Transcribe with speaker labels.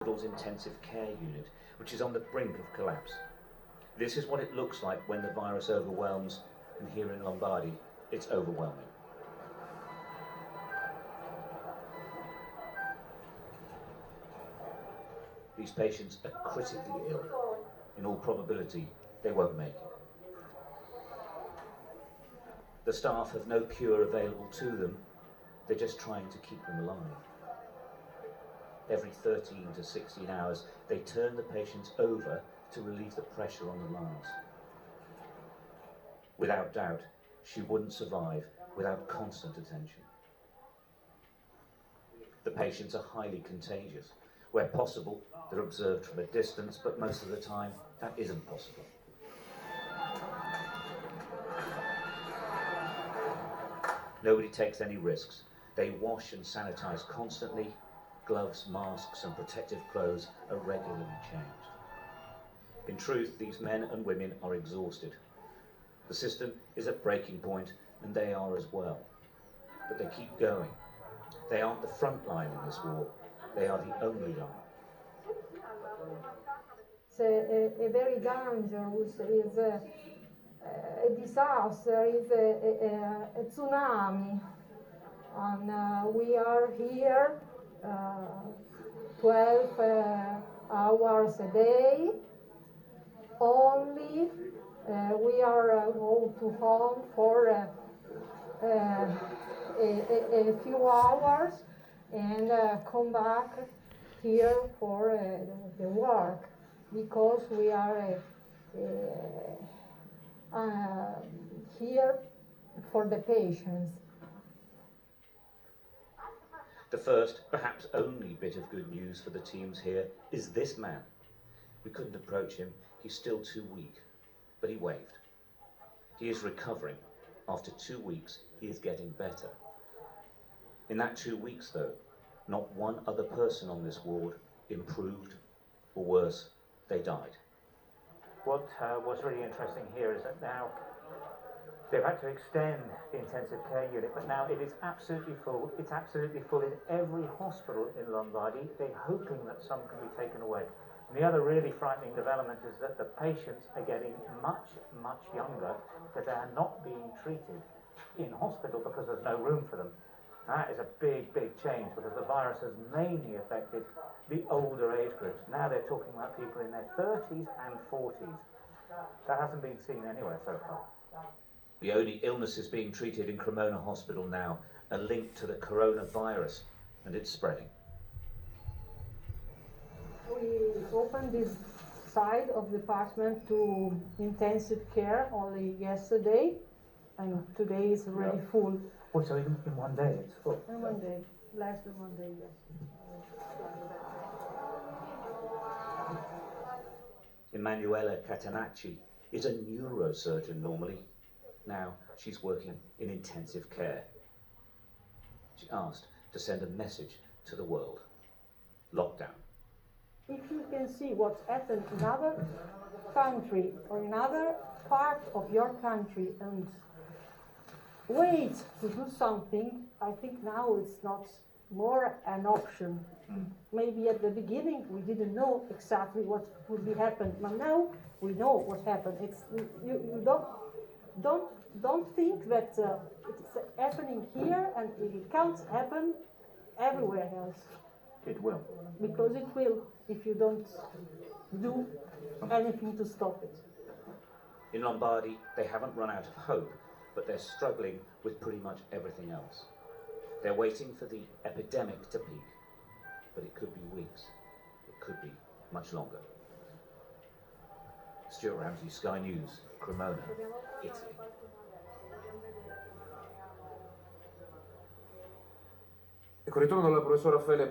Speaker 1: hospital's intensive care unit, which is on the brink of collapse. This is what it looks like when the virus overwhelms, and here in Lombardy, it's overwhelming. These patients are critically ill. In all probability, they won't make it. The staff have no cure available to them. They're just trying to keep them alive. Every 13 to 16 hours, they turn the patients over to relieve the pressure on the lungs. Without doubt, she wouldn't survive without constant attention. The patients are highly contagious. Where possible, they're observed from a distance, but most of the time, that isn't possible. Nobody takes any risks. They wash and sanitize constantly. Gloves, masks, and protective clothes are regularly changed. In truth, these men and women are exhausted. The system is at breaking point, and they are as well. But they keep going. They aren't the front line in this war. They are the only line.
Speaker 2: It's a very dangerous, is a disaster, is a tsunami. And we are here 12 hours a day. Only we are go to home for a few hours and come back here for the work, because we are here for the patients.
Speaker 1: The first, perhaps only bit of good news for the teams here is this man. We couldn't approach him. He's still too weak, but he waved. He is recovering. After 2 weeks, he is getting better. In that 2 weeks, though, not one other person on this ward improved, or worse, they died.
Speaker 3: What was really interesting here is that now they've had to extend the intensive care unit, but now it is absolutely full. It's absolutely full in every hospital in Lombardy. They're hoping that some can be taken away. And the other really frightening development is that the patients are getting much, much younger, because they are not being treated in hospital because there's no room for them. That is a big, big change, because the virus has mainly affected the older age groups. Now they're talking about people in their 30s and 40s. That hasn't been seen anywhere so far.
Speaker 1: The only illnesses being treated in Cremona Hospital now are linked to the coronavirus, and it's spreading.
Speaker 2: We opened this side of the department to intensive care only yesterday, and today is already full.
Speaker 3: Oh, so in one day it's full?
Speaker 2: In one day, less than 1 day, yes.
Speaker 1: Emanuela Catanacci is a neurosurgeon normally. Now she's working in intensive care. She asked to send a message to the world. Lockdown.
Speaker 2: If you can see what's happened in other country or in other part of your country and wait to do something, I think now it's not more an option. Maybe at the beginning we didn't know exactly what would be happen, but now we know what happened. It's you don't think that it's happening here and it can't happen everywhere else.
Speaker 3: It will.
Speaker 2: Because it will, if you don't do anything to stop it.
Speaker 1: In Lombardy, they haven't run out of hope, but they're struggling with pretty much everything else. They're waiting for the epidemic to peak, but it could be weeks. It could be much longer. Stuart Ramsey, Sky News, Cremona, Italy.
Speaker 4: Ecco, ritorno dalla professora Raffaele